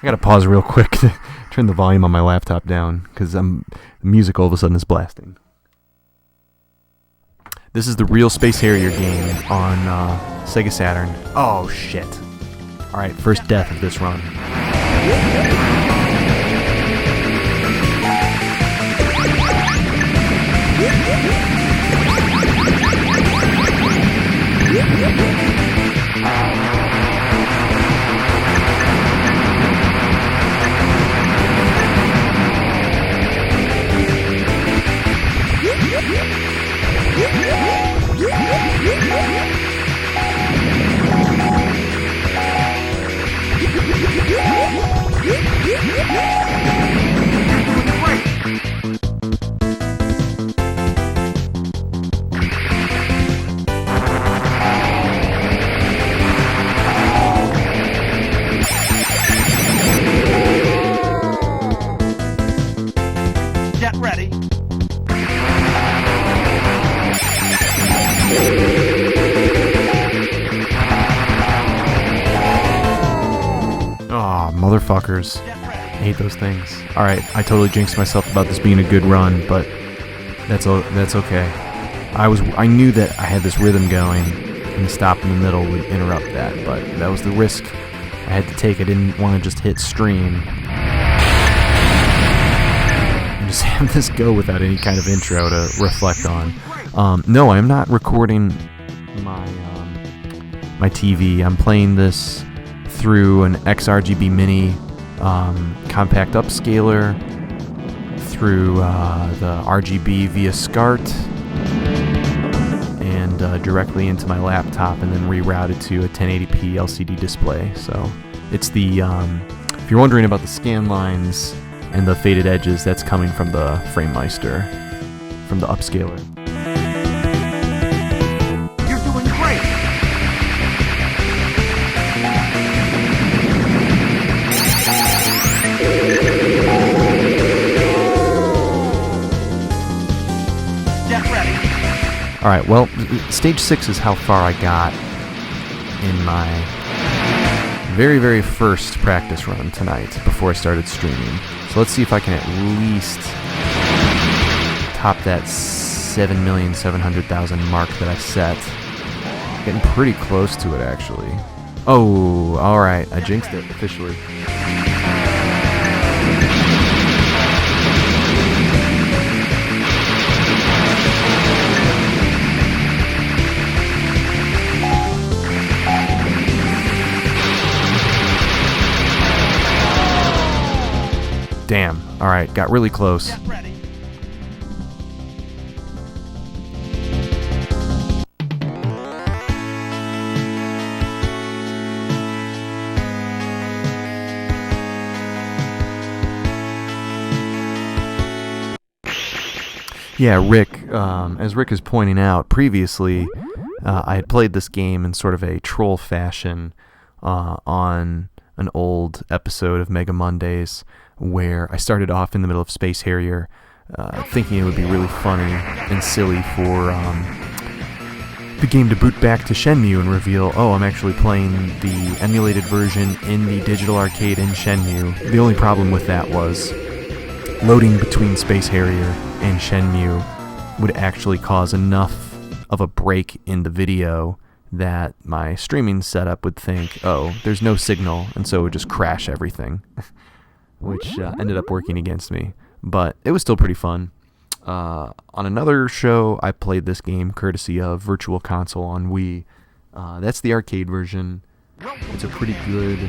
I gotta pause real quick to turn the volume on my laptop down, because the music all of a sudden is blasting. This is the real Space Harrier game on Sega Saturn. Oh, shit. Alright, first death of this run. Get ready. Oh, motherfuckers. I hate those things. Alright, I totally jinxed myself about this being a good run, but that's okay. I knew that I had this rhythm going, and a stop in the middle would interrupt that, but that was the risk I had to take. I didn't want to just hit stream and just have this go without any kind of intro to reflect on. No, I'm not recording my TV. I'm playing this through an XRGB Mini compact upscaler, through the RGB via SCART, and directly into my laptop, and then rerouted to a 1080p LCD display. So it's the if you're wondering about the scan lines and the faded edges, that's coming from the FrameMeister, from the upscaler. You're doing great. Get ready. Alright, well, stage 6 is how far I got in my very, very first practice run tonight before I started streaming. So let's see if I can at least top that 7,700,000 mark that I set. Getting pretty close to it, actually. Oh, alright, I jinxed it officially. Damn. Alright, got really close. Get ready. Yeah, Rick, as Rick is pointing out previously, I had played this game in sort of a troll fashion on an old episode of Mega Mondays, where I started off in the middle of Space Harrier, thinking it would be really funny and silly for the game to boot back to Shenmue and reveal, oh, I'm actually playing the emulated version in the digital arcade in Shenmue. The only problem with that was loading between Space Harrier and Shenmue would actually cause enough of a break in the video that my streaming setup would think, oh, there's no signal, and so it would just crash everything, which ended up working against me. But it was still pretty fun. On another show, I played this game courtesy of Virtual Console on Wii. That's the arcade version. It's a pretty good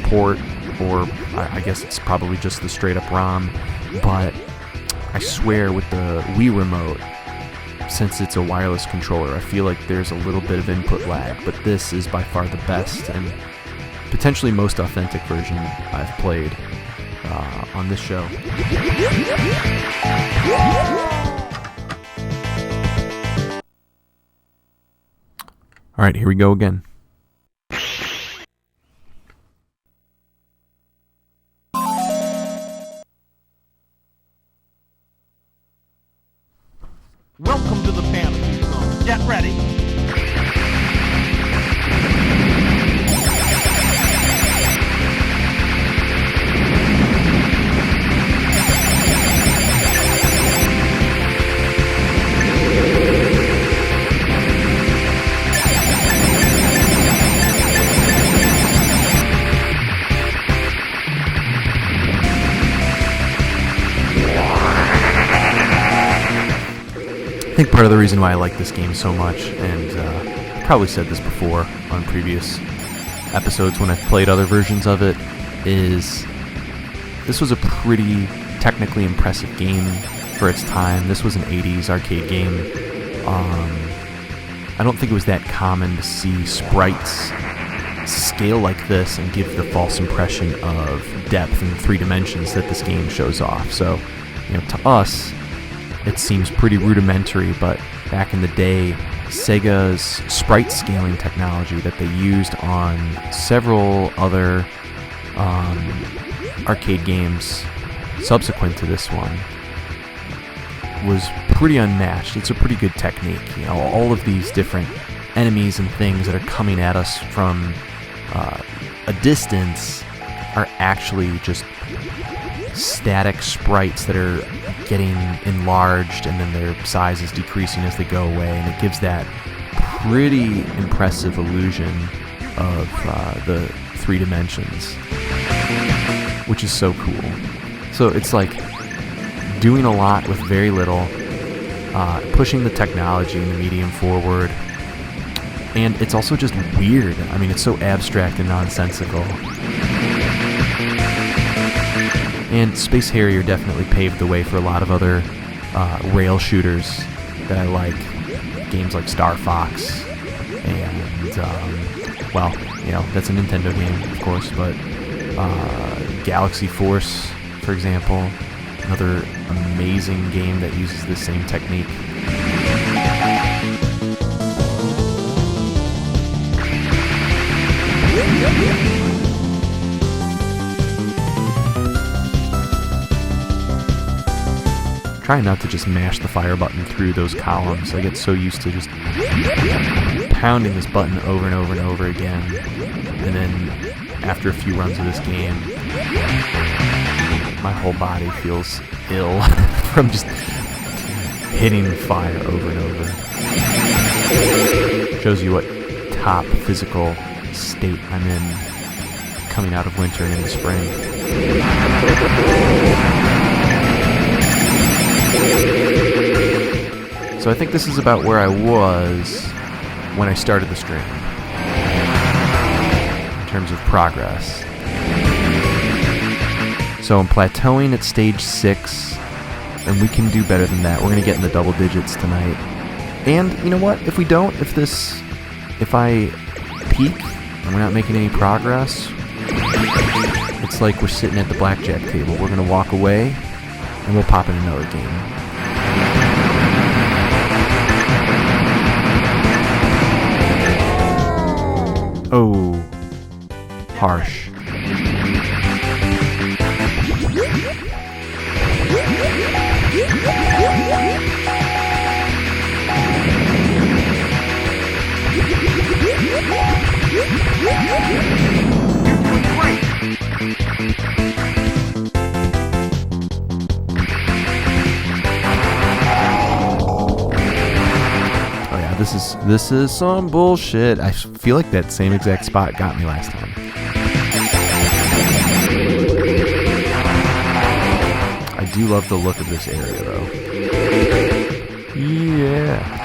port, or I guess it's probably just the straight-up ROM, but I swear with the Wii remote, since it's a wireless controller, I feel like there's a little bit of input lag, but this is by far the best and potentially most authentic version I've played on this show. Alright, here we go again. Welcome to the fantasy zone. Get ready. I think part of the reason why I like this game so much, and I've probably said this before on previous episodes when I've played other versions of it, is this was a pretty technically impressive game for its time. This was an 80s arcade game. I don't think it was that common to see sprites scale like this and give the false impression of depth and 3 dimensions that this game shows off. So, to us, it seems pretty rudimentary, but back in the day, Sega's sprite scaling technology that they used on several other arcade games subsequent to this one was pretty unmatched. It's a pretty good technique. All of these different enemies and things that are coming at us from a distance are actually just static sprites that are getting enlarged, and then their size is decreasing as they go away, and it gives that pretty impressive illusion of the 3 dimensions, which is so cool. So it's like doing a lot with very little, pushing the technology and the medium forward, and it's also just weird. I mean, it's so abstract and nonsensical. And Space Harrier definitely paved the way for a lot of other rail shooters that I like. Games like Star Fox, and, that's a Nintendo game, of course, but Galaxy Force, for example, another amazing game that uses the same technique. Trying not to just mash the fire button through those columns. I get so used to just pounding this button over and over and over again. And then after a few runs of this game, my whole body feels ill from just hitting fire over and over. Shows you what top physical state I'm in coming out of winter and into spring. So I think this is about where I was when I started the stream in terms of progress. So I'm plateauing at stage 6, and we can do better than that. We're going to get in the double digits tonight. And you know what? If we don't, if I peak and we're not making any progress, it's like we're sitting at the blackjack table. We're going to walk away and we'll pop in another game. Oh, harsh. This is some bullshit. I feel like that same exact spot got me last time. I do love the look of this area, though. Yeah.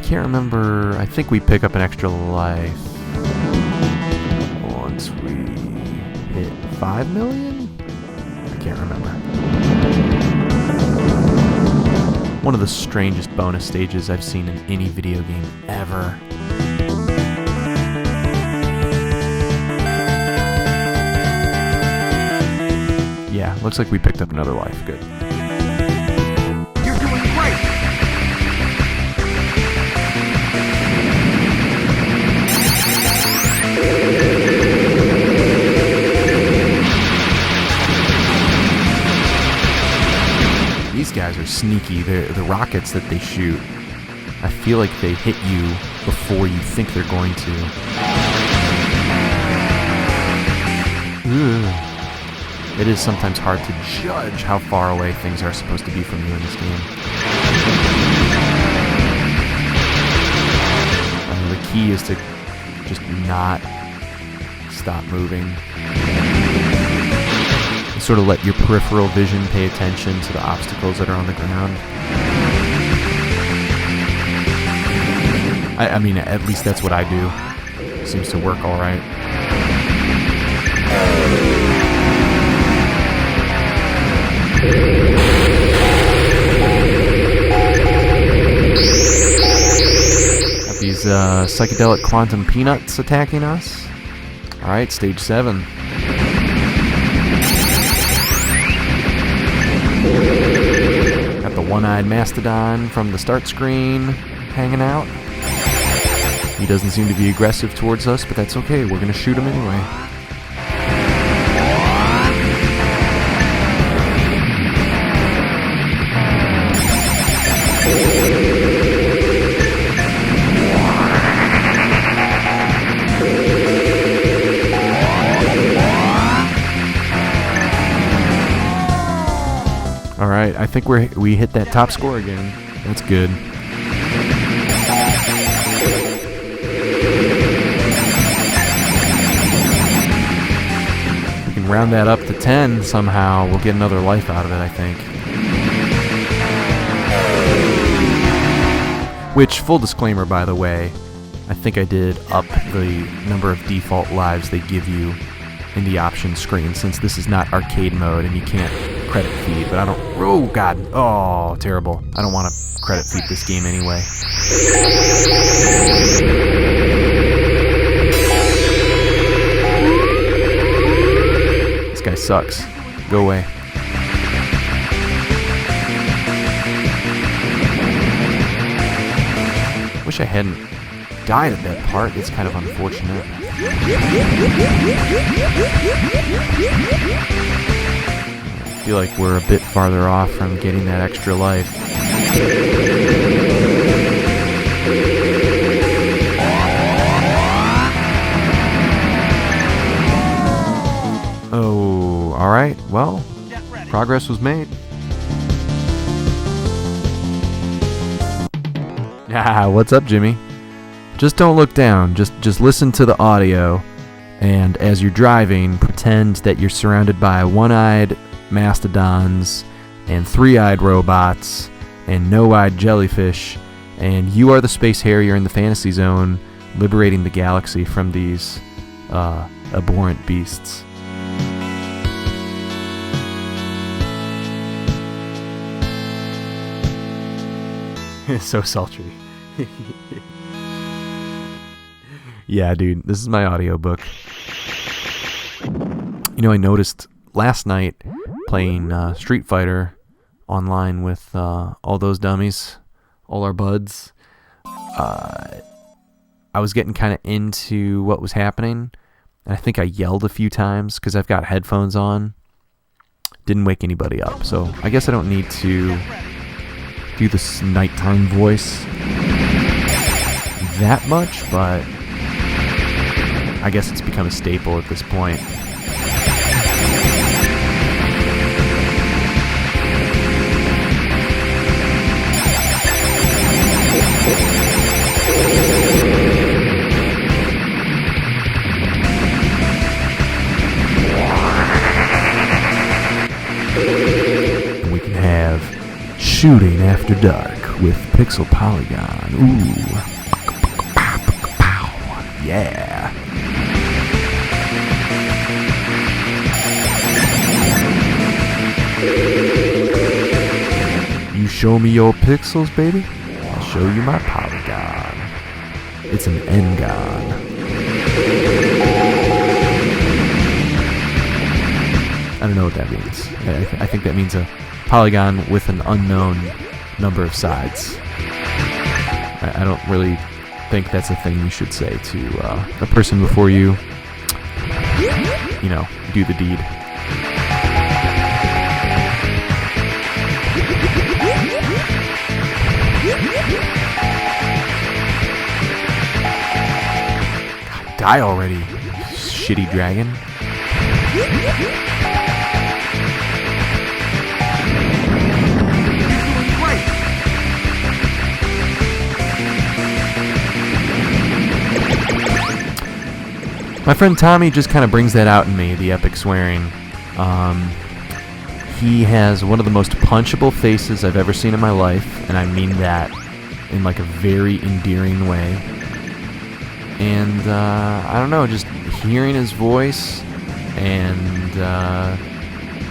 Can't remember. I think we pick up an extra life once we hit 5 million? I can't remember. One of the strangest bonus stages I've seen in any video game ever. Yeah, looks like we picked up another life. Good. You're doing great! These guys are sneaky. The rockets that they shoot, I feel like they hit you before you think they're going to. It is sometimes hard to judge how far away things are supposed to be from you in this game. The key is to just not stop moving. And sort of let your peripheral vision pay attention to the obstacles that are on the ground. I mean, at least that's what I do. Seems to work all right. Got these psychedelic quantum peanuts attacking us. Alright, stage 7. Got the one-eyed mastodon from the start screen hanging out. He doesn't seem to be aggressive towards us, but that's okay. We're going to shoot him anyway. Alright, I think we hit that top score again. That's good. We can round that up to 10 somehow. We'll get another life out of it, I think. Which, full disclaimer by the way, I think I did up the number of default lives they give you in the options screen, since this is not arcade mode and you can't credit feed, but I don't... Oh, God. Oh, terrible. I don't want to credit feed this game anyway. This guy sucks. Go away. Wish I hadn't died at that part. It's kind of unfortunate. I feel like we're a bit farther off from getting that extra life. Oh, alright. Well, progress was made. Ah, what's up, Jimmy? Just don't look down. Just listen to the audio, and as you're driving, pretend that you're surrounded by one-eyed mastodons and three-eyed robots and no-eyed jellyfish, and you are the space harrier in the fantasy zone, liberating the galaxy from these abhorrent beasts. It's so sultry. Yeah, dude, this is my audiobook. You know, I noticed last night playing Street Fighter online with all those dummies, all our buds. I was getting kind of into what was happening, and I think I yelled a few times because I've got headphones on. Didn't wake anybody up, so I guess I don't need to do this nighttime voice that much, but I guess it's become a staple at this point. We can have Shooting After Dark with Pixel Polygon. Ooh. Yeah. You show me your pixels, baby, I'll show you my polygon. It's an N-gon. I don't know what that means. I think that means a polygon with an unknown number of sides. I don't really think that's a thing you should say to the person before you, you know, do the deed. Die already, shitty dragon. You're doing great. My friend Tommy just kind of brings that out in me, the epic swearing. He has one of the most punchable faces I've ever seen in my life, and I mean that in like a very endearing way. And I don't know, just hearing his voice and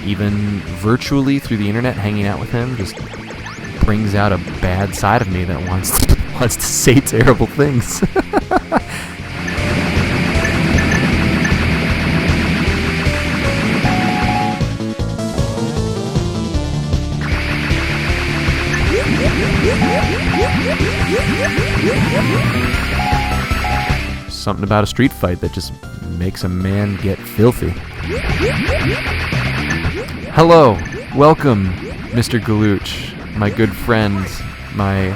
even virtually through the internet hanging out with him just brings out a bad side of me that wants to say terrible things. Something about a street fight that just makes a man get filthy. Hello, welcome, Mr. Galooch, my good friend, my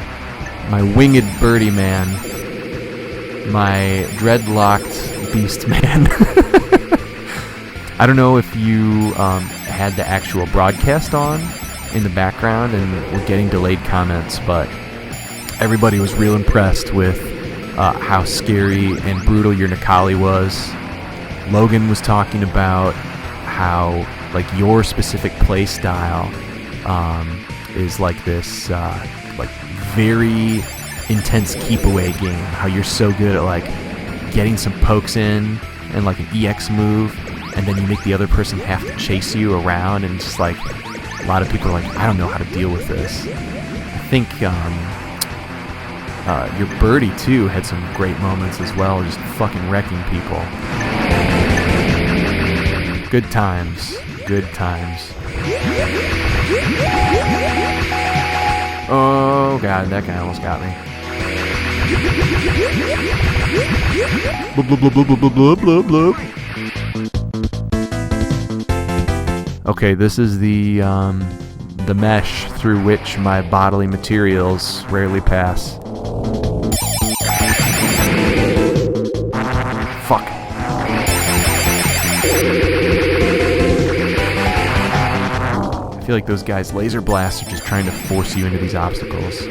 winged birdie man, my dreadlocked beast man. I don't know if you had the actual broadcast on in the background and were getting delayed comments, but everybody was real impressed with how scary and brutal your Nikali was. Logan was talking about how like your specific play style is like this like very intense keep away game. How you're so good at like getting some pokes in and like an EX move, and then you make the other person have to chase you around, and just like a lot of people are like, I don't know how to deal with this. I think your birdie too had some great moments as well, just fucking wrecking people. Good times. Good times. Oh god, that guy almost got me. Blub, blub, blub, blub, blub, blub, blub, blub. Okay, this is the mesh through which my bodily materials rarely pass. Fuck. I feel like those guys' laser blasts are just trying to force you into these obstacles.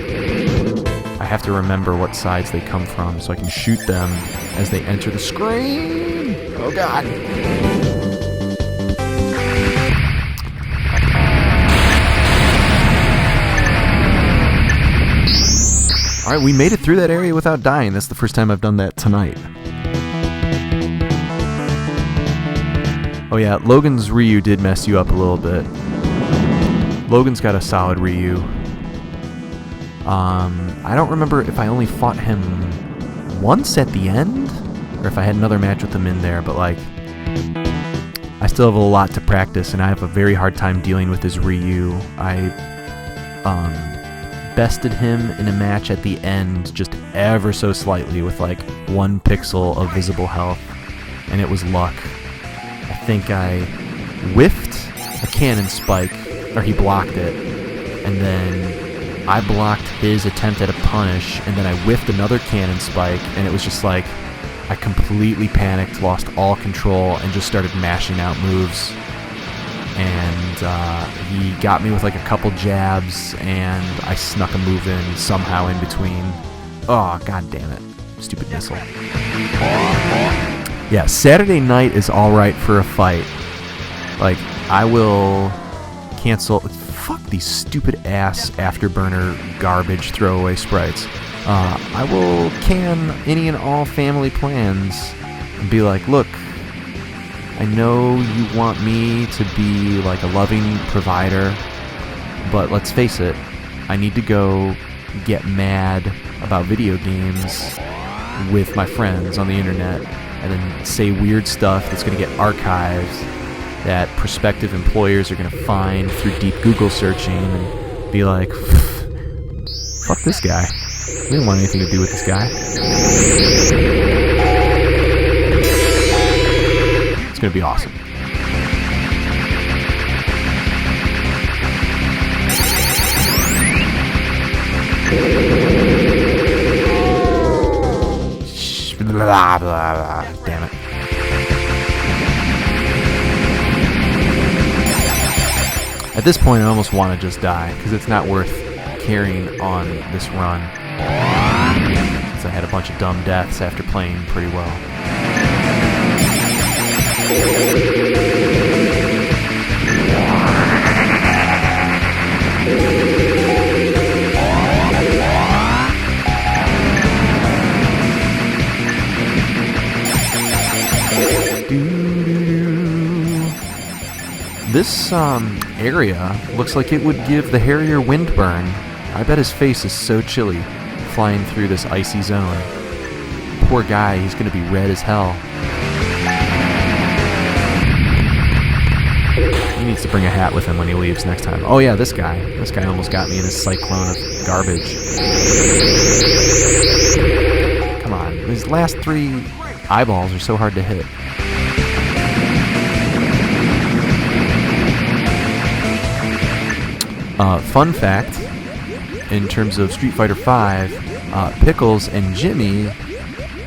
I have to remember what sides they come from so I can shoot them as they enter the screen. Oh god. Alright, we made it through that area without dying. That's the first time I've done that tonight. Oh yeah, Logan's Ryu did mess you up a little bit. Logan's got a solid Ryu. I don't remember if I only fought him once at the end, or if I had another match with him in there, but like, I still have a lot to practice, and I have a very hard time dealing with his Ryu. I bested him in a match at the end just ever so slightly with like 1 pixel of visible health, and it was luck. I think I whiffed a cannon spike, or he blocked it, and then I blocked his attempt at a punish, and then I whiffed another cannon spike, and it was just like I completely panicked, lost all control, and just started mashing out moves. And he got me with like a couple jabs, and I snuck a move in somehow in between. Oh, god damn it. Stupid missile. Yeah, Saturday night is alright for a fight. Like, I will cancel... Fuck these stupid ass afterburner garbage throwaway sprites. I will can any and all family plans and be like, look, I know you want me to be like a loving provider, but let's face it, I need to go get mad about video games with my friends on the internet and then say weird stuff that's going to get archived that prospective employers are going to find through deep Google searching and be like, fuck this guy. We don't want anything to do with this guy. It's going to be awesome. Blah, blah, blah. At this point, I almost want to just die, because it's not worth carrying on this run. Since I had a bunch of dumb deaths after playing pretty well. This area looks like it would give the Harrier windburn. I bet his face is so chilly flying through this icy zone. Poor guy, he's going to be red as hell. He needs to bring a hat with him when he leaves next time. Oh yeah, this guy. This guy almost got me in his cyclone of garbage. Come on, these last 3 eyeballs are so hard to hit. Fun fact, in terms of Street Fighter V, Pickles and Jimmy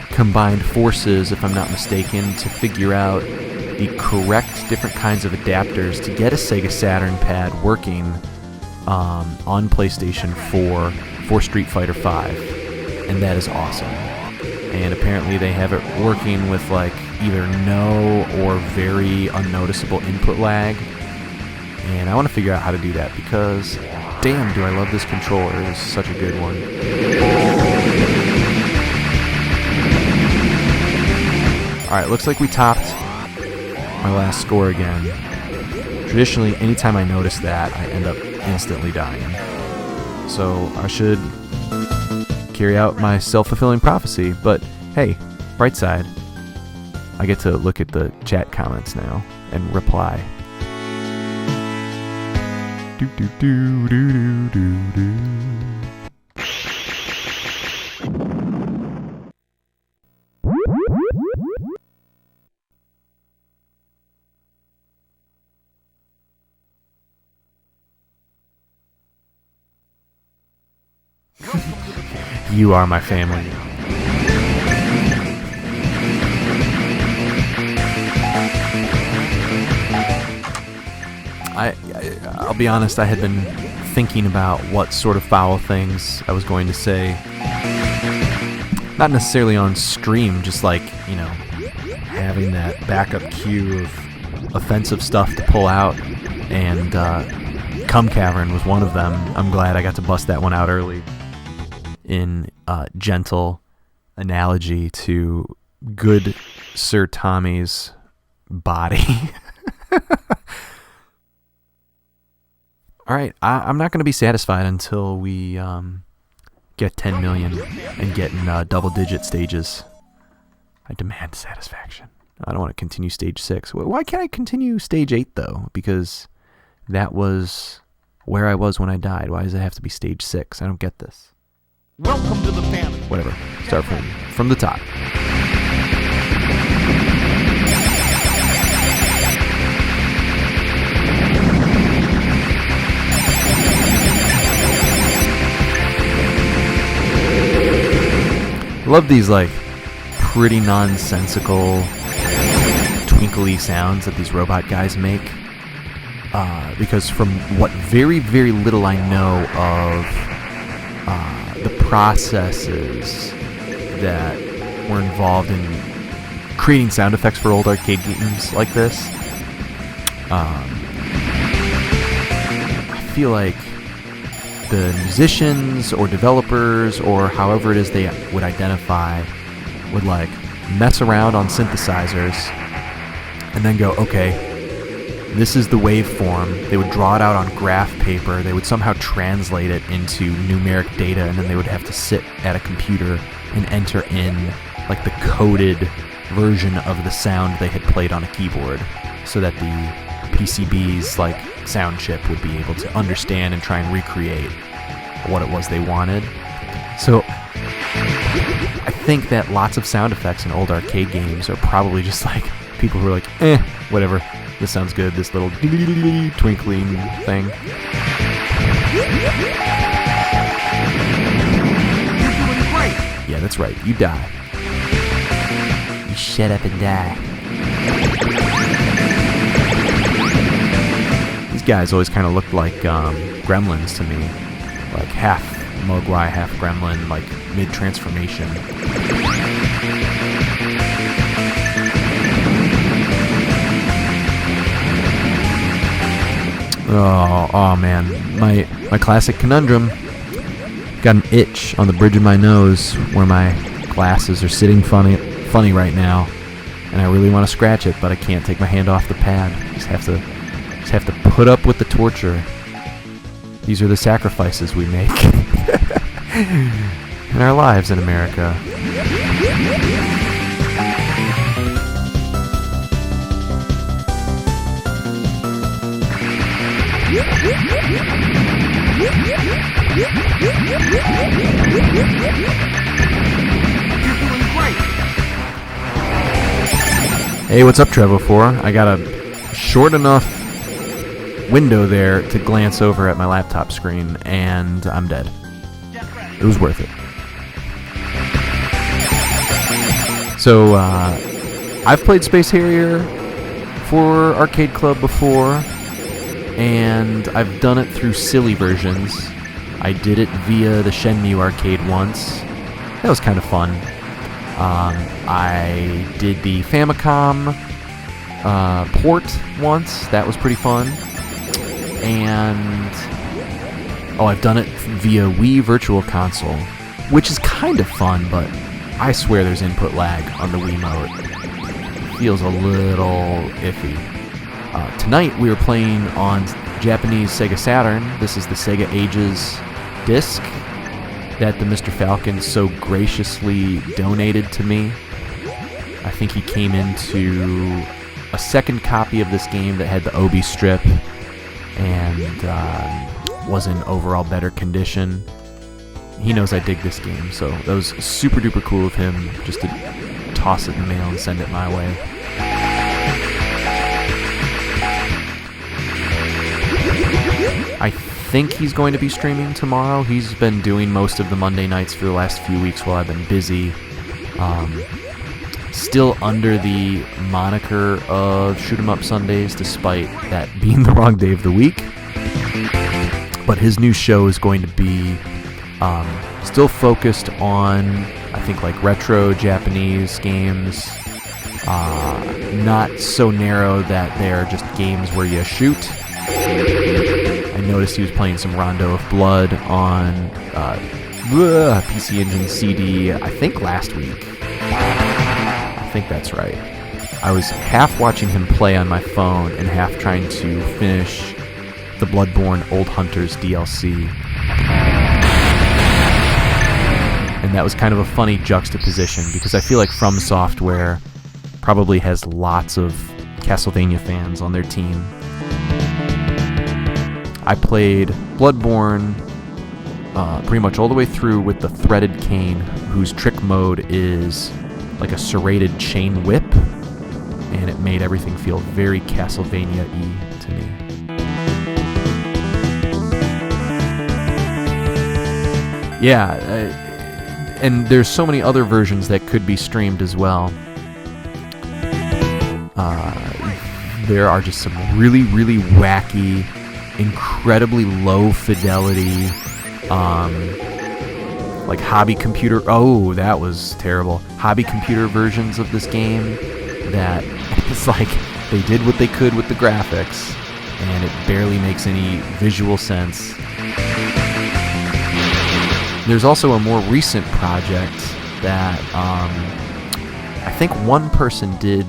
combined forces, if I'm not mistaken, to figure out the correct different kinds of adapters to get a Sega Saturn pad working on PlayStation 4 for Street Fighter V, and that is awesome. And apparently they have it working with like either no or very unnoticeable input lag. And I want to figure out how to do that because, damn, do I love this controller. It is such a good one. Alright, looks like we topped my last score again. Traditionally, anytime I notice that, I end up instantly dying. So I should carry out my self-fulfilling prophecy. But hey, bright side, I get to look at the chat comments now and reply. Do do do do do do. You are my family. I'll be honest, I had been thinking about what sort of foul things I was going to say. Not necessarily on stream, just like, you know, having that backup queue of offensive stuff to pull out. And Cum Cavern was one of them. I'm glad I got to bust that one out early. In gentle analogy to good Sir Tommy's body. Alright, I'm not going to be satisfied until we get 10 million and get in double-digit stages. I demand satisfaction. I don't want to continue stage 6. Why can't I continue stage 8, though? Because that was where I was when I died. Why does it have to be stage 6? I don't get this. Welcome to the family. Whatever. Start from the top. Love these like pretty nonsensical twinkly sounds that these robot guys make. Because from what very, very little I know of the processes that were involved in creating sound effects for old arcade games like this, I feel like the musicians or developers or however it is they would identify would like mess around on synthesizers and then go, okay, this is the waveform. They would draw it out on graph paper. They would somehow translate it into numeric data, and then they would have to sit at a computer and enter in like the coded version of the sound they had played on a keyboard so that the PCB's like sound chip would be able to understand and try and recreate what it was they wanted. So I think that lots of sound effects in old arcade games are probably just like people who are like, whatever, this sounds good, this little twinkling thing. You're doing great. Yeah, that's right, you die. You shut up and die. These guys always kind of looked like gremlins to me, like half Mogwai, half gremlin, like mid-transformation. Oh man, my classic conundrum. Got an itch on the bridge of my nose where my glasses are sitting funny right now, and I really want to scratch it, but I can't take my hand off the pad. Just have to put up with the torture. These are the sacrifices we make in our lives in America. You're doing great. Hey, what's up, Trevo4? I got a short enough window there to glance over at my laptop screen, and I'm dead. It was worth it. So, I've played Space Harrier for Arcade Club before, and I've done it through silly versions. I did it via the Shenmue arcade once. That was kind of fun. I did the Famicom port once. That was pretty fun. And I've done it via Wii Virtual Console, which is kind of fun, but I swear there's input lag on the Wiimote. Feels a little iffy. Tonight we were playing on Japanese Sega Saturn. This is the Sega Ages disc that the Mr. Falcon so graciously donated to me. I think he came into a second copy of this game that had the Obi strip and was in overall better condition. He knows I dig this game, so that was super duper cool of him just to toss it in the mail and send it my way. I think he's going to be streaming tomorrow. He's been doing most of the Monday nights for the last few weeks while I've been busy. Still under the moniker of Shoot 'em Up Sundays, despite that being the wrong day of the week. But his new show is going to be still focused on, I think, like retro Japanese games. Not so narrow that they are just games where you shoot. I noticed he was playing some Rondo of Blood on PC Engine CD, I think last week. I think that's right. I was half watching him play on my phone and half trying to finish the Bloodborne Old Hunters DLC. And that was kind of a funny juxtaposition because I feel like From Software probably has lots of Castlevania fans on their team. I played Bloodborne pretty much all the way through with the Threaded Cane, whose trick mode is like a serrated chain whip, and it made everything feel very Castlevania-y to me. Yeah, and there's so many other versions that could be streamed as well. There are just some really, really wacky, incredibly low fidelity, like hobby computer. Oh, that was terrible. Hobby computer versions of this game that it's like they did what they could with the graphics, and it barely makes any visual sense. There's also a more recent project that I think one person did.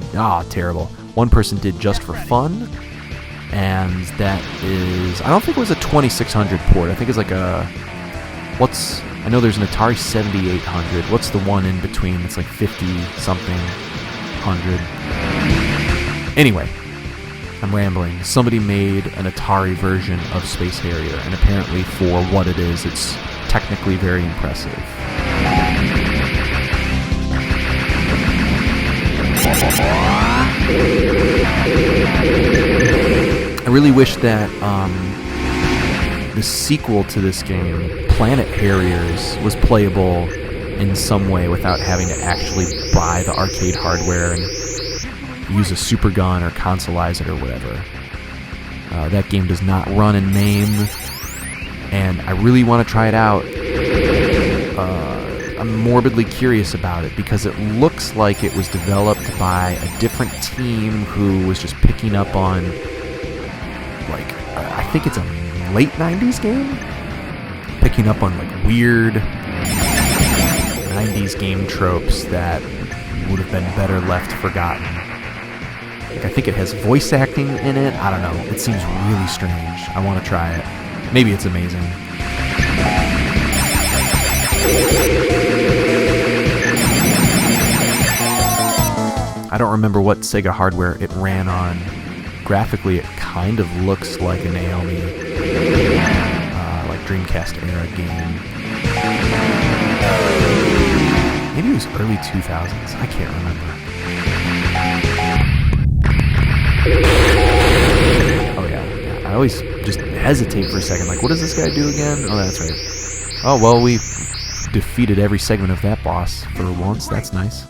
Terrible. One person did just for fun. And that is, I don't think it was a 2600 port. I think it's like I know there's an Atari 7800. What's the one in between? It's like 50-something, 100. Anyway, I'm rambling. Somebody made an Atari version of Space Harrier, and apparently for what it is, it's technically very impressive. I really wish that the sequel to this game, Planet Harriers, was playable in some way without having to actually buy the arcade hardware and use a super gun or consoleize it or whatever. That game does not run in MAME, and I really want to try it out. I'm morbidly curious about it because it looks like it was developed by a different team who was just picking up on, like, I think it's a late 90s game? Picking up on, like, weird 90s game tropes that would have been better left forgotten. Like, I think it has voice acting in it. I don't know. It seems really strange. I want to try it. Maybe it's amazing. I don't remember what Sega hardware it ran on. Graphically, it kind of looks like a Naomi, like Dreamcast era game. Maybe it was early 2000s. I can't remember. Oh yeah. I always just hesitate for a second. Like, what does this guy do again? Oh, that's right. Oh, well, we defeated every segment of that boss for once. That's nice.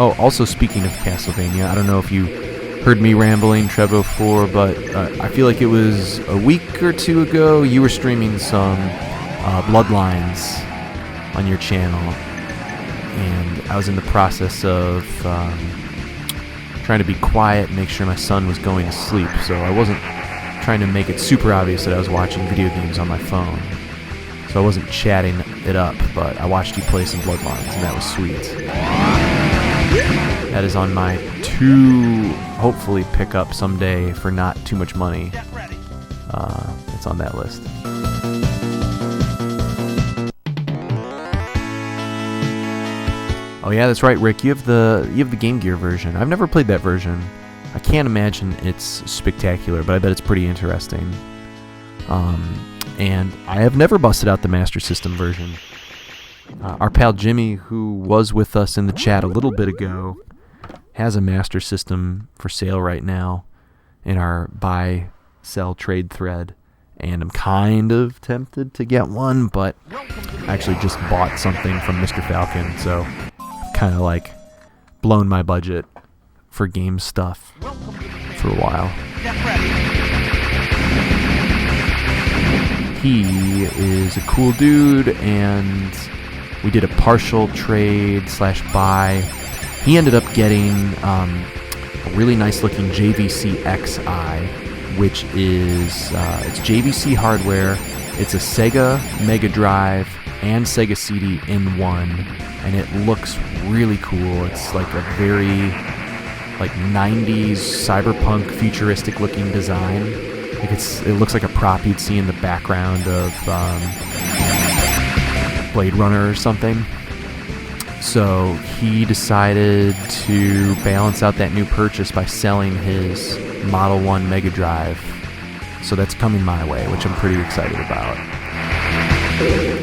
Oh, also speaking of Castlevania, I don't know if you heard me rambling, Trev 04, but I feel like it was a week or two ago you were streaming some Bloodlines on your channel, and I was in the process of trying to be quiet and make sure my son was going to sleep, so I wasn't trying to make it super obvious that I was watching video games on my phone. So I wasn't chatting it up, but I watched you play some Bloodlines, and that was sweet. That is on my to hopefully pick up someday for not too much money. It's on that list. Oh yeah, that's right, Rick. You have the Game Gear version. I've never played that version. I can't imagine it's spectacular, but I bet it's pretty interesting. And I have never busted out the Master System version. Our pal Jimmy, who was with us in the chat a little bit ago, has a Master System for sale right now in our buy-sell trade thread, and I'm kind of tempted to get one, but I actually just bought something from Mr. Falcon, so I've kind of like blown my budget for game stuff for a while. He is a cool dude, and we did a partial trade / buy. He ended up getting a really nice looking JVC XI, which is it's JVC hardware. It's a Sega Mega Drive and Sega CD in one, and it looks really cool. It's like a very like 90s cyberpunk futuristic looking design. Like it looks like a prop you'd see in the background of Blade Runner or something. So he decided to balance out that new purchase by selling his Model 1 Mega Drive. So that's coming my way, which I'm pretty excited about.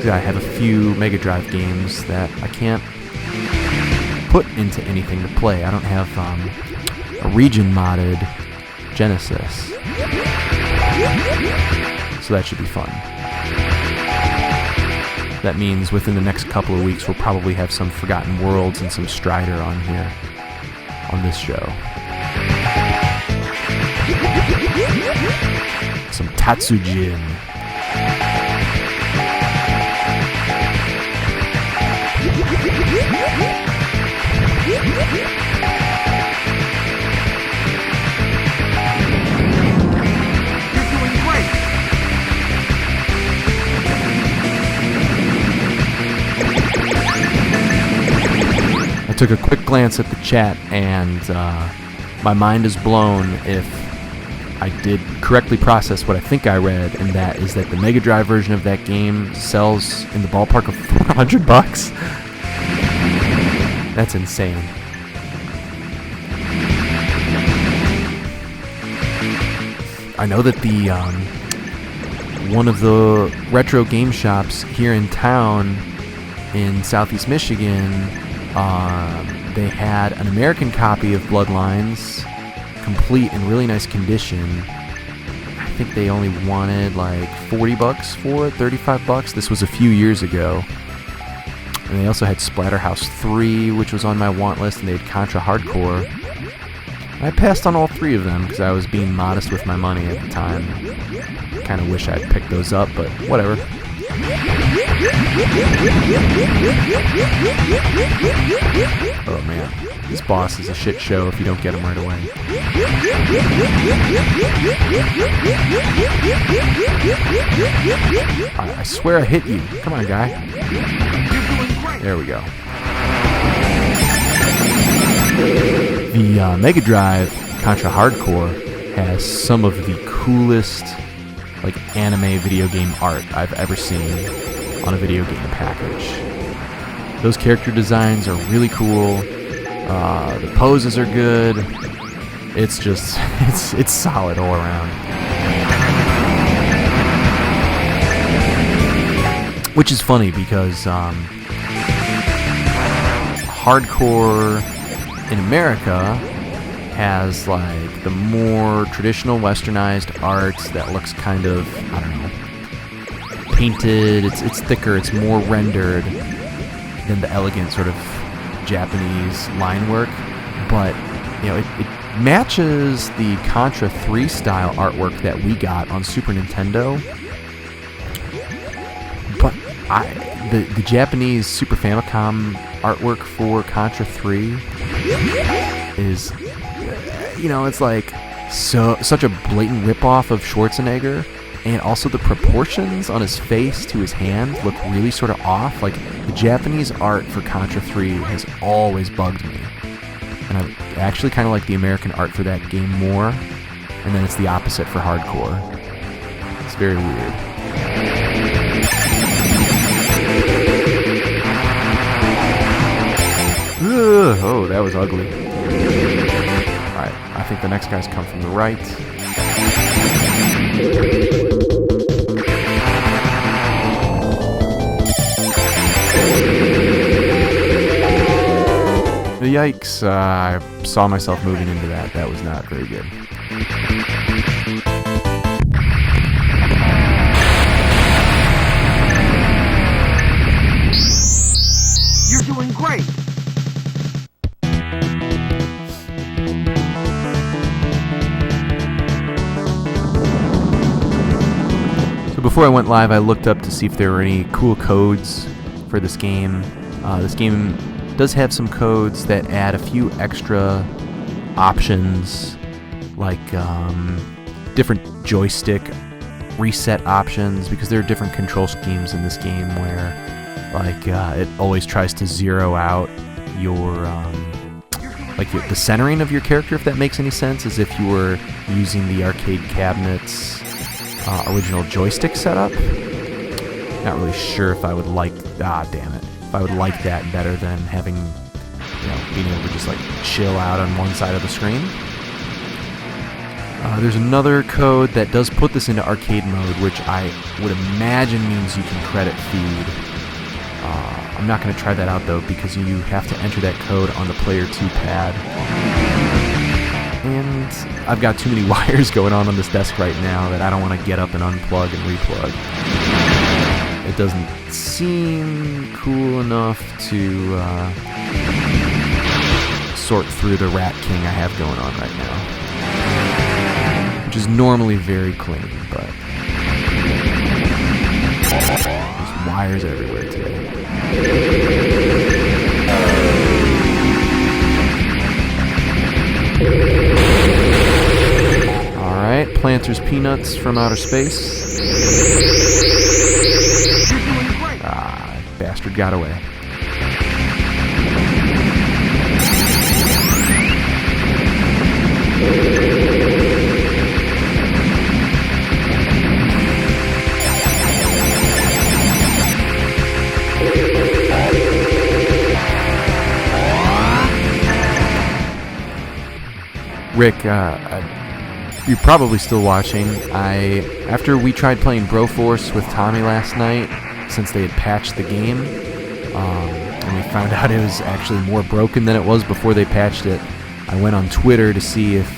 I have a few Mega Drive games that I can't put into anything to play. I don't have a region modded Genesis. So that should be fun. That means within the next couple of weeks we'll probably have some Forgotten Worlds and some Strider on here, on this show. Some Tatsujin. I took a quick glance at the chat, and my mind is blown if I did correctly process what I think I read, and that is that the Mega Drive version of that game sells in the ballpark of $400. That's insane. I know that the one of the retro game shops here in town in Southeast Michigan, they had an American copy of Bloodlines, complete in really nice condition. I think they only wanted like $40 for it, $35. This was a few years ago. And they also had Splatterhouse 3, which was on my want list, and they had Contra Hardcore. I passed on all three of them because I was being modest with my money at the time. Kind of wish I'd picked those up, but whatever. Oh man, this boss is a shit show if you don't get him right away. I swear I hit you. Come on, guy. There we go. The Mega Drive Contra Hardcore has some of the coolest like anime video game art I've ever seen on a video game package. Those character designs are really cool. The poses are good. It's just it's solid all around. Which is funny because hardcore in America has like the more traditional westernized art that looks kind of, I don't know, painted. It's thicker, it's more rendered than the elegant sort of Japanese line work, but you know, it matches the Contra 3 style artwork that we got on Super Nintendo. But the Japanese Super Famicom artwork for Contra 3 is, you know, it's like such a blatant ripoff of Schwarzenegger, and also the proportions on his face to his hand look really sort of off. Like, the Japanese art for Contra 3 has always bugged me, and I actually kind of like the American art for that game more, and then it's the opposite for hardcore. It's very weird. Ugh, oh, that was ugly. Alright, I think the next guy's come from the right. Yikes, I saw myself moving into that. That was not very good. You're doing great. So before I went live, I looked up to see if there were any cool codes for this game. This game does have some codes that add a few extra options, like different joystick reset options, because there are different control schemes in this game where like it always tries to zero out your the centering of your character, if that makes any sense, as if you were using the arcade cabinet's original joystick setup. Not really sure if I would like if I would like that better than having, you know, being able to just like chill out on one side of the screen. There's another code that does put this into arcade mode, which I would imagine means you can credit feed. I'm not going to try that out though, because you have to enter that code on the Player 2 pad. And I've got too many wires going on this desk right now that I don't want to get up and unplug and replug. It doesn't seem cool enough to sort through the Rat King I have going on right now, which is normally very clean, but there's wires everywhere today. Alright, Planter's Peanuts from outer space. Bastard got away. Rick, you're probably still watching. After we tried playing Broforce with Tommy last night, since they had patched the game, and we found out it was actually more broken than it was before they patched it, I went on Twitter to see if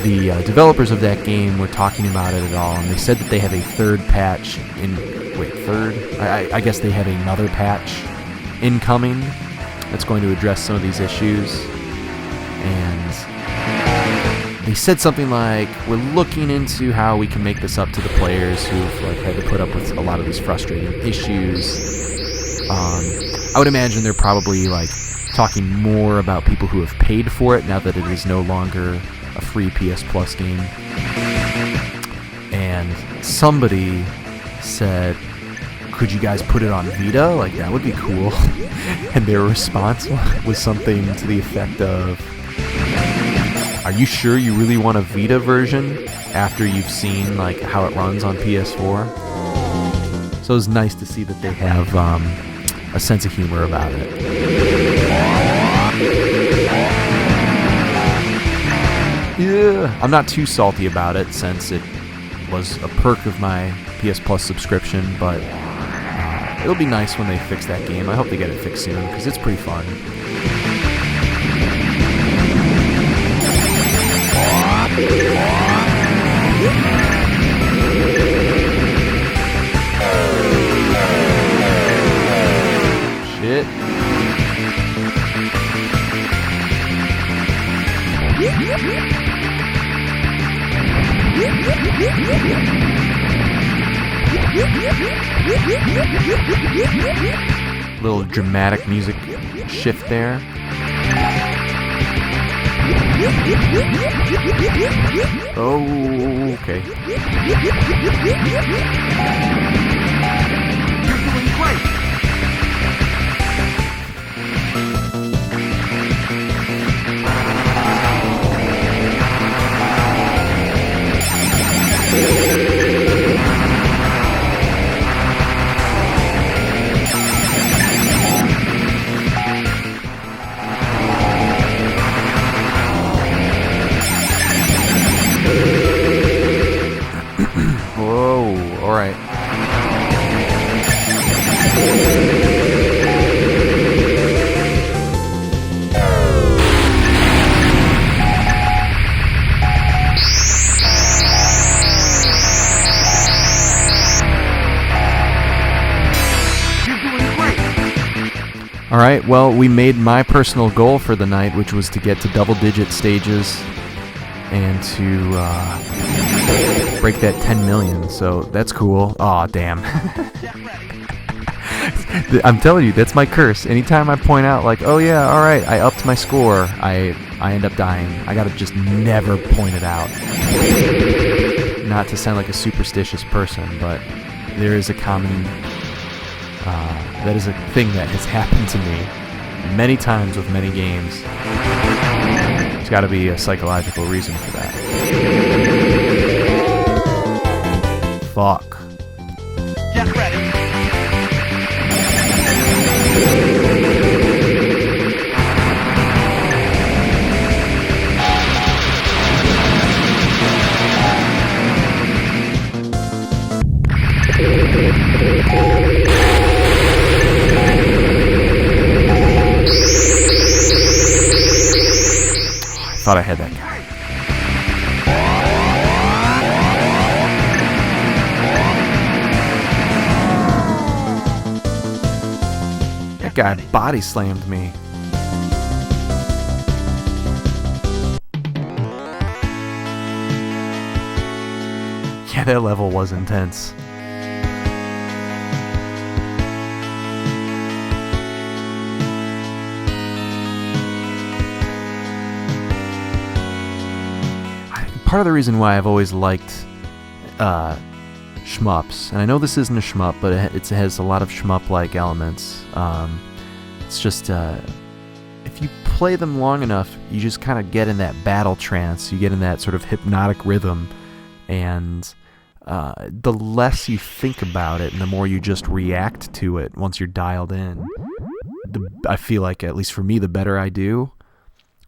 the developers of that game were talking about it at all, and they said that they have a third patch in... Wait, third? I guess they have another patch incoming that's going to address some of these issues. And they said something like, we're looking into how we can make this up to the players who've like had to put up with a lot of these frustrating issues. I would imagine they're probably like talking more about people who have paid for it now that it is no longer a free PS Plus game. And somebody said, could you guys put it on Vita? Like, that would be cool. And their response was something to the effect of, are you sure you really want a Vita version after you've seen like how it runs on PS4? So it was nice to see that they have a sense of humor about it. Yeah, I'm not too salty about it since it was a perk of my PS Plus subscription, but it'll be nice when they fix that game. I hope they get it fixed soon because it's pretty fun. Shit. Little dramatic music shift there. Oh, okay. You're doing great. Whoa, alright. Alright, well, we made my personal goal for the night, which was to get to double-digit stages and to break that 10 million, so that's cool. Aw, damn. I'm telling you, that's my curse. Anytime I point out, like, oh yeah, alright, I upped my score, I end up dying. I gotta just never point it out. Not to sound like a superstitious person, but there is a common... that is a thing that has happened to me many times with many games. There's got to be a psychological reason for that. Fuck. Get ready. Thought I had that guy. That guy body slammed me. Yeah, that level was intense. Part of the reason why I've always liked shmups, and I know this isn't a shmup, but it has a lot of shmup-like elements. It's just, if you play them long enough, you just kind of get in that battle trance, you get in that sort of hypnotic rhythm, and the less you think about it, and the more you just react to it once you're dialed in, I feel like, at least for me, the better I do.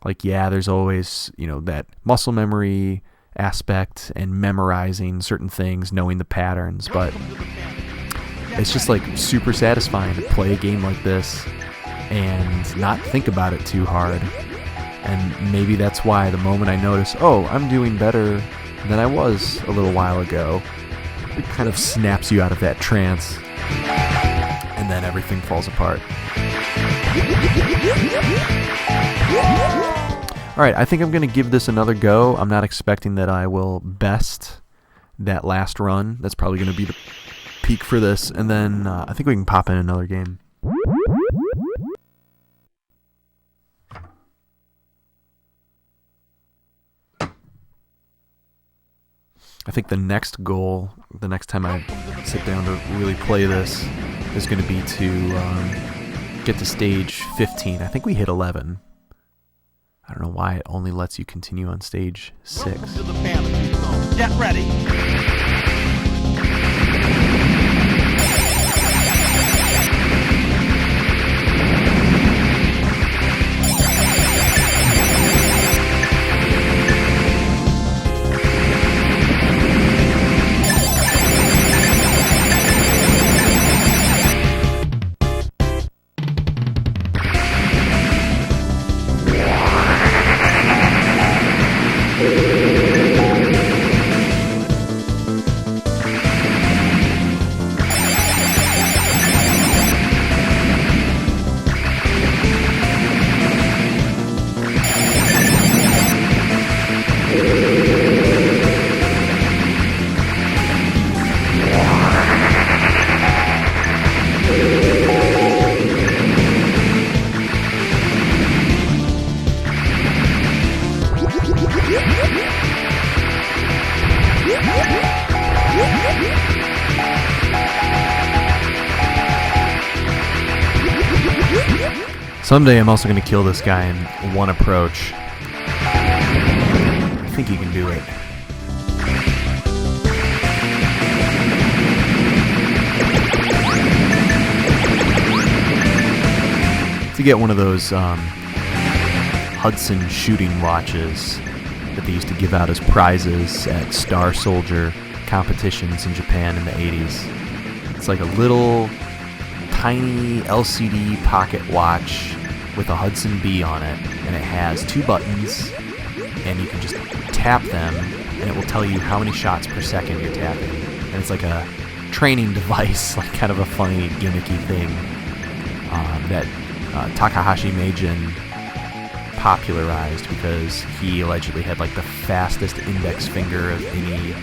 Like, yeah, there's always, that muscle memory aspect and memorizing certain things, knowing the patterns, but it's just like super satisfying to play a game like this and not think about it too hard And maybe that's why the moment I notice, oh, I'm doing better than I was a little while ago, it kind of snaps you out of that trance, and then everything falls apart. Alright, I think I'm going to give this another go. I'm not expecting that I will best that last run. That's probably going to be the peak for this, and then I think we can pop in another game. I think the next goal, the next time I sit down to really play this, is going to be to get to stage 15. I think we hit 11. I don't know why it only lets you continue on stage 6. Welcome to the fantasy zone. Get ready. Someday I'm also going to kill this guy in one approach. I think you can do it. To get one of those Hudson shooting watches that they used to give out as prizes at Star Soldier competitions in Japan in the 80s. It's like a little tiny LCD pocket watch with a Hudson B on it, and it has 2 buttons, and you can just tap them, and it will tell you how many shots per second you're tapping. And it's like a training device, like kind of a funny, gimmicky thing that Takahashi Meijin popularized because he allegedly had like the fastest index finger of any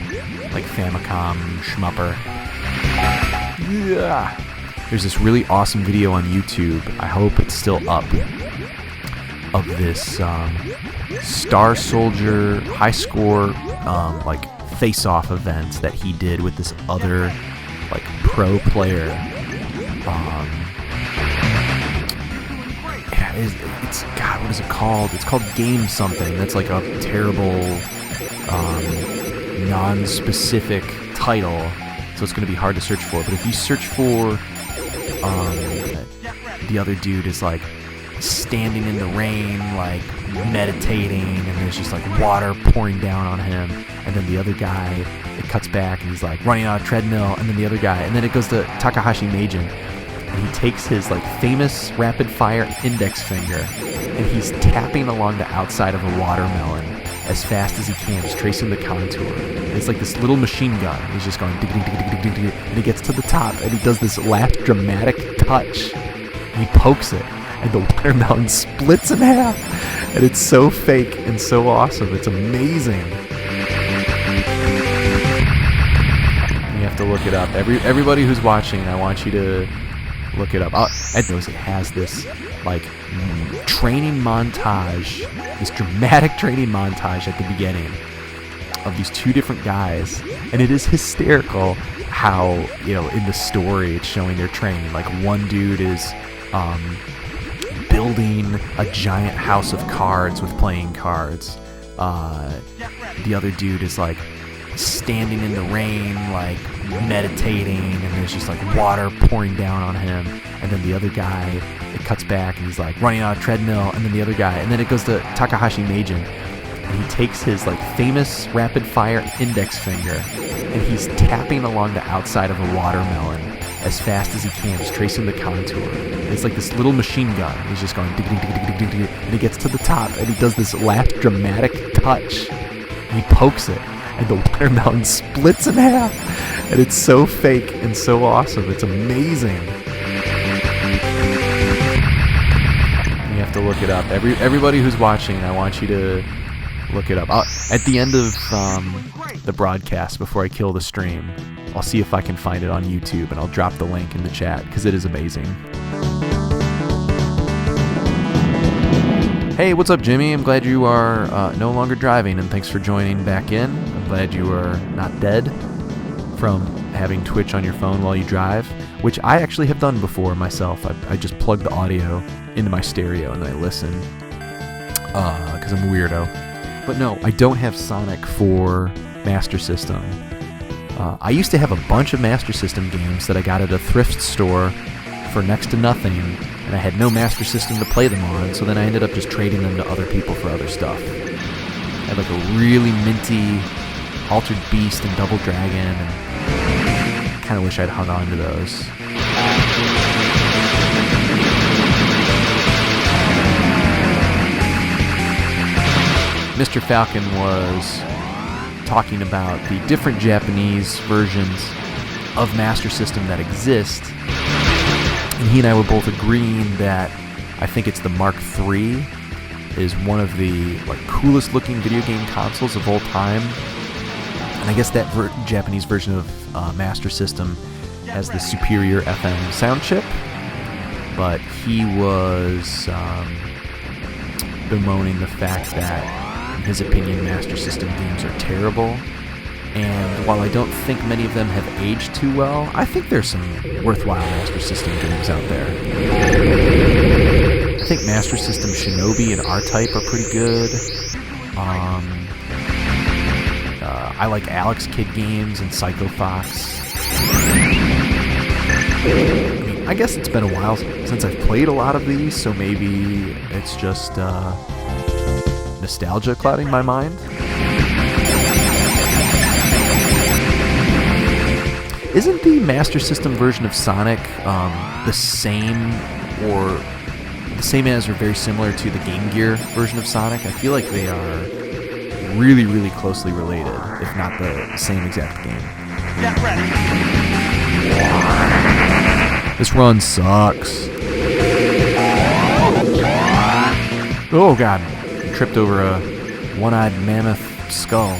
like Famicom shmupper. Yeah. There's this really awesome video on YouTube, I hope it's still up, of this Star Soldier high score like face-off event that he did with this other like pro player. Yeah, it's God, what is it called? It's called Game Something. That's like a terrible non-specific title, so it's going to be hard to search for. But if you search for the other dude is like standing in the rain, like meditating, and there's just like water pouring down on him, and then the other guy, it cuts back and he's like running on a treadmill, and then the other guy, and then it goes to Takahashi Meijin, and he takes his like famous rapid fire index finger and he's tapping along the outside of a watermelon as fast as he can, just tracing the contour. And it's like this little machine gun. He's just going dig, dig, dig, dig, dig, dig, dig, and he gets to the top and he does this last dramatic touch. And he pokes it and the watermelon splits in half. And it's so fake and so awesome. It's amazing. You have to look it up. Everybody who's watching, I want you to look it up. Ed knows it has this like training montage, this dramatic training montage at the beginning of these 2 different guys, and it is hysterical how, you know, in the story it's showing their training. Like one dude is building a giant house of cards with playing cards. The other dude is like standing in the rain, like meditating, and there's just like water pouring down on him, and then the other guy, it cuts back and he's like running on a treadmill, and then the other guy, and then it goes to Takahashi Meijin, and he takes his like famous rapid fire index finger and he's tapping along the outside of a watermelon as fast as he can, just tracing the contour. And it's like this little machine gun. He's just going dig, dig, dig, dig, dig, dig, and he gets to the top, and he does this last dramatic touch. He pokes it, and the watermelon splits in half. And it's so fake and so awesome. It's amazing. You have to look it up. Everybody who's watching, I want you to look it up. At the end of the broadcast, before I kill the stream, I'll see if I can find it on YouTube, and I'll drop the link in the chat, because it is amazing. Hey, what's up, Jimmy? I'm glad you are no longer driving, and thanks for joining back in. I'm glad you are not dead from having Twitch on your phone while you drive, which I actually have done before myself. I just plug the audio into my stereo and I listen, because I'm a weirdo. But no, I don't have Sonic for Master System. I used to have a bunch of Master System games that I got at a thrift store for next to nothing, and I had no Master System to play them on, so then I ended up just trading them to other people for other stuff. I had like a really minty Altered Beast and Double Dragon, and kind of wish I'd hung on to those. Mr. Falcon was talking about the different Japanese versions of Master System that exist, and he and I were both agreeing that I think it's the Mark III is one of the coolest looking video game consoles of all time. And I guess that Japanese version of Master System has the superior FM sound chip, but he was bemoaning the fact that, in his opinion, Master System games are terrible. And while I don't think many of them have aged too well, I think there's some worthwhile Master System games out there. I think Master System Shinobi and R-Type are pretty good. I like Alex Kidd games and Psycho Fox. I guess it's been a while since I've played a lot of these, so maybe it's just nostalgia clouding my mind. Isn't the Master System version of Sonic the same as or very similar to the Game Gear version of Sonic? I feel like they are really, really closely related, if not the same exact game. Get ready. This run sucks. Oh god, I tripped over a one-eyed mammoth skull.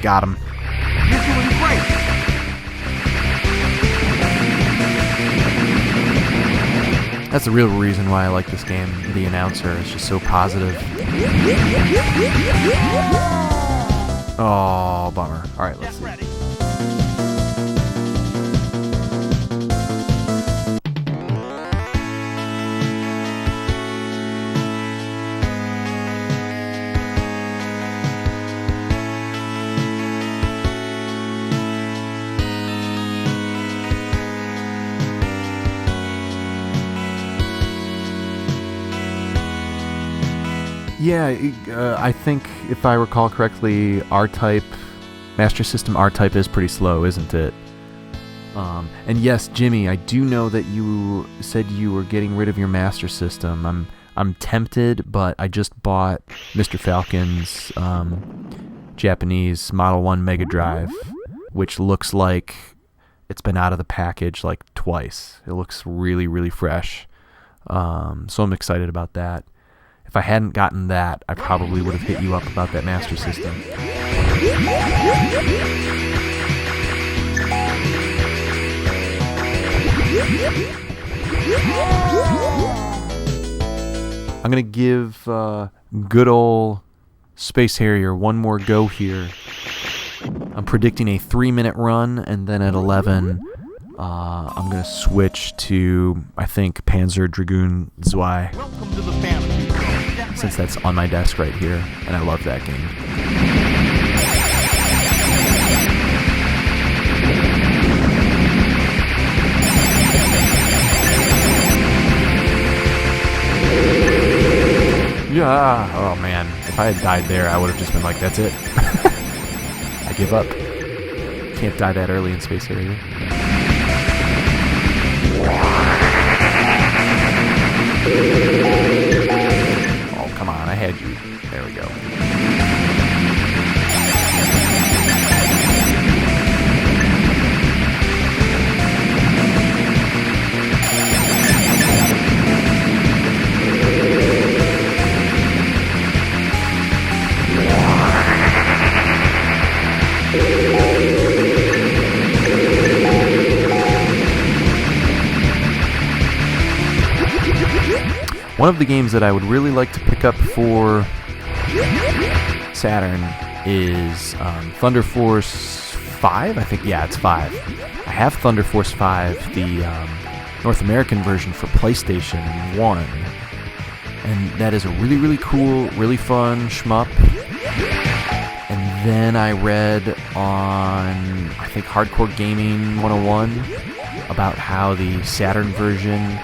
Got him. You're doing great. That's the real reason why I like this game. The announcer is just so positive. Oh, bummer. Alright, let's see. Get ready. Yeah, I think if I recall correctly, R-Type, Master System R-Type is pretty slow, isn't it? And yes, Jimmy, I do know that you said you were getting rid of your Master System. I'm tempted, but I just bought Mr. Falcon's Japanese Model 1 Mega Drive, which looks like it's been out of the package like twice. It looks really, really fresh. So I'm excited about that. If I hadn't gotten that, I probably would have hit you up about that Master System. I'm going to give good old Space Harrier one more go here. I'm predicting a 3-minute run, and then at 11, I'm going to switch to, I think, Panzer Dragoon Zwei, Welcome to the family. Get since that's on my desk right here, and I love that game. Yeah. Oh man, if I had died there, I would have just been like, "That's it. I give up. Can't die that early in Space Area." Oh come on, I had you. There we go. One of the games that I would really like to pick up for Saturn is Thunder Force 5, I think. Yeah, it's 5. I have Thunder Force 5, the North American version for PlayStation 1. And that is a really, really cool, really fun shmup. And then I read on, I think, Hardcore Gaming 101 about how the Saturn version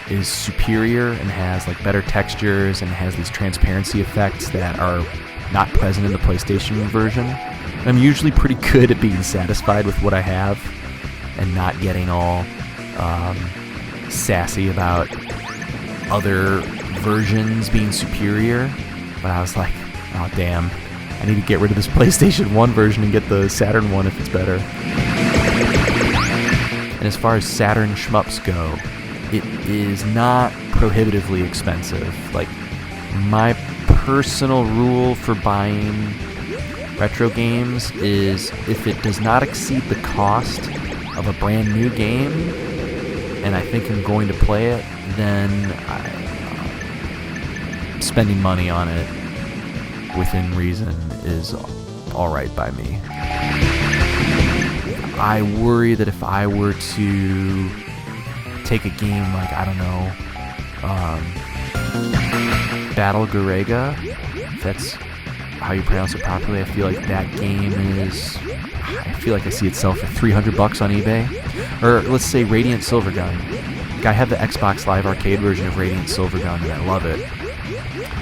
is superior and has like better textures and has these transparency effects that are not present in the PlayStation version. I'm usually pretty good at being satisfied with what I have and not getting all sassy about other versions being superior. But I was like, oh damn, I need to get rid of this PlayStation 1 version and get the Saturn one if it's better. And as far as Saturn shmups go, it is not prohibitively expensive. Like, my personal rule for buying retro games is if it does not exceed the cost of a brand new game, and I think I'm going to play it, then spending money on it within reason is alright by me. I worry that if I were to take a game like, I don't know, Battle Garega, if that's how you pronounce it properly, I feel like that game is, I feel like I see it sell for $300 on eBay. Or let's say Radiant Silvergun. Like, I have the Xbox Live Arcade version of Radiant Silvergun and I love it.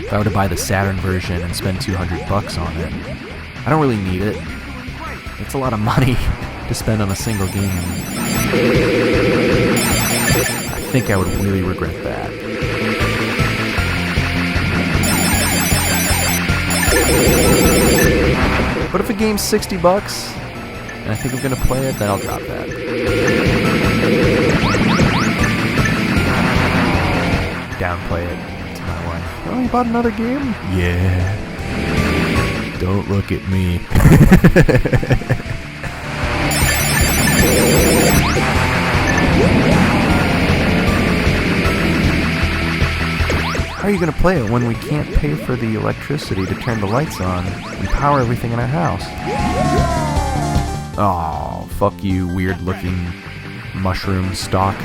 If I were to buy the Saturn version and spend $200 on it, I don't really need it. It's a lot of money to spend on a single game. I think I would really regret that. But if a game's $60 and I think I'm gonna play it, then I'll drop that. Downplay it to my wife. Oh, you bought another game? Yeah. Don't look at me. How are you going to play it when we can't pay for the electricity to turn the lights on and power everything in our house? Oh, fuck you, weird-looking mushroom stalk.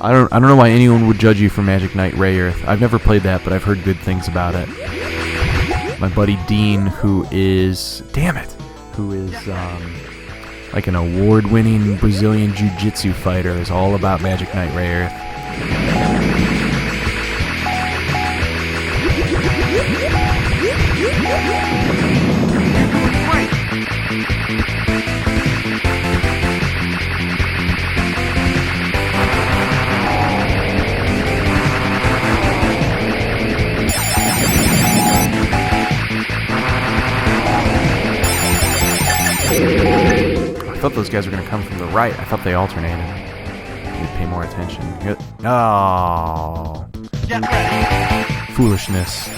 I don't know why anyone would judge you for Magic Knight Rayearth. I've never played that, but I've heard good things about it. My buddy Dean, who is like an award-winning Brazilian jiu-jitsu fighter, is all about Magic Knight Rayearth. I thought those guys were going to come from the right. I thought they alternated. You'd pay more attention. Oh. Get ready. Foolishness.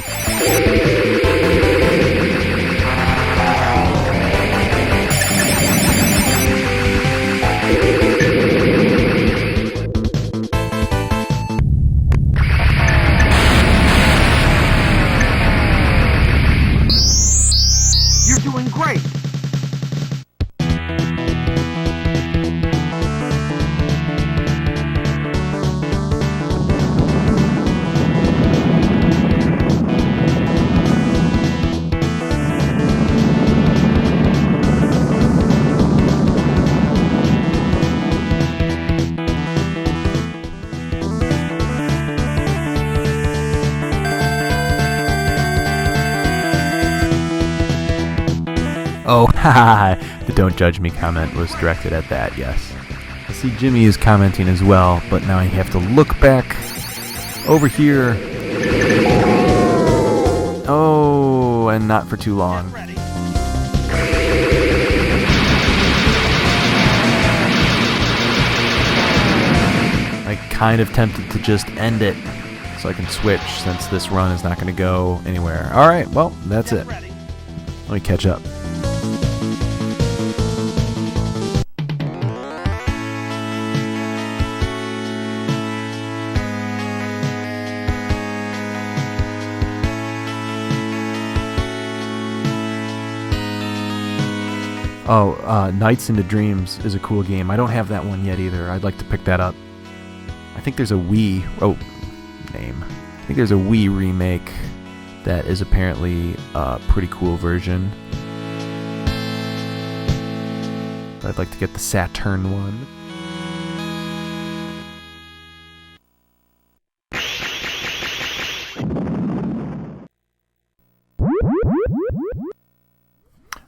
great. Oh, haha, the don't judge me comment was directed at that, yes. I see Jimmy is commenting as well, but now I have to look back over here. Oh, and not for too long. I kind of tempted to just end it so I can switch since this run is not going to go anywhere. Alright, well, that's it. Let me catch up. Oh, Nights into Dreams is a cool game. I don't have that one yet either. I'd like to pick that up. I think there's a Wii... Oh, name. I think there's a Wii remake that is apparently a pretty cool version. But I'd like to get the Saturn one.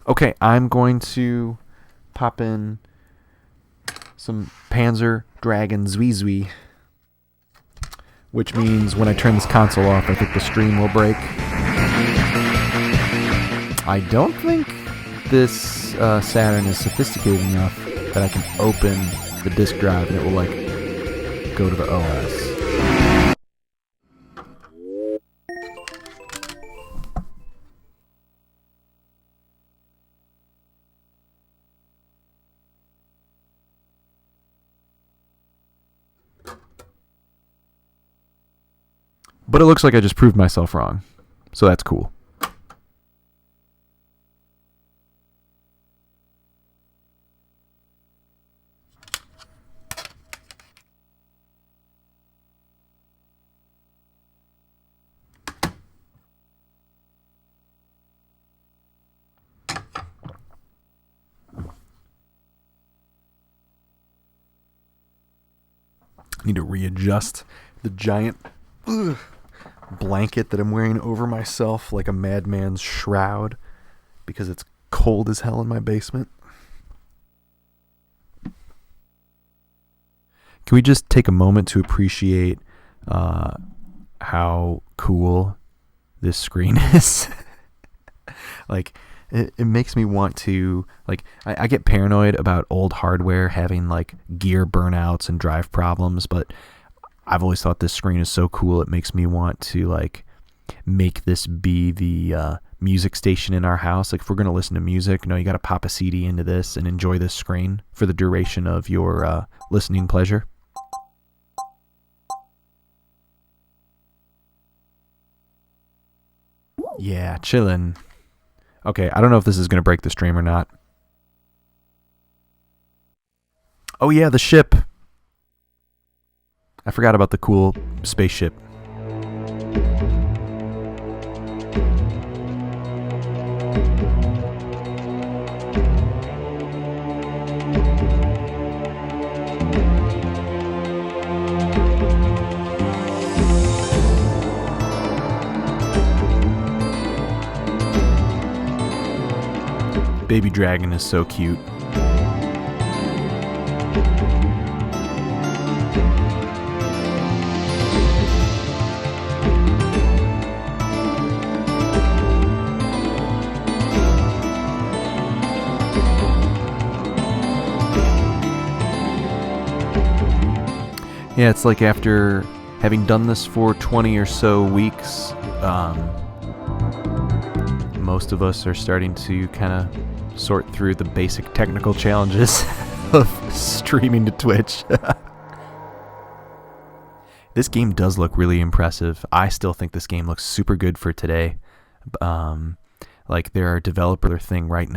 Okay, I'm going to pop in some Panzer Dragon Zui, which means when I turn this console off, I think the stream will break. I don't think this Saturn is sophisticated enough that I can open the disk drive and it will, like, go to the OS. But it looks like I just proved myself wrong. So that's cool. I need to readjust the giant blanket that I'm wearing over myself like a madman's shroud because it's cold as hell in my basement. Can we just take a moment to appreciate how cool this screen is? Like, it makes me want to, like, I get paranoid about old hardware having, like, gear burnouts and drive problems, but I've always thought this screen is so cool it makes me want to, like, make this be the music station in our house. Like, if we're going to listen to music, no, you got to pop a CD into this and enjoy this screen for the duration of your listening pleasure. Yeah, chillin'. Okay, I don't know if this is going to break the stream or not. Oh yeah, the ship. I forgot about the cool spaceship. Baby Dragon is so cute. Yeah, it's like after having done this for 20 or so weeks, most of us are starting to kind of sort through the basic technical challenges of streaming to Twitch. This game does look really impressive. I still think this game looks super good for today. Like, there are developer thing right now.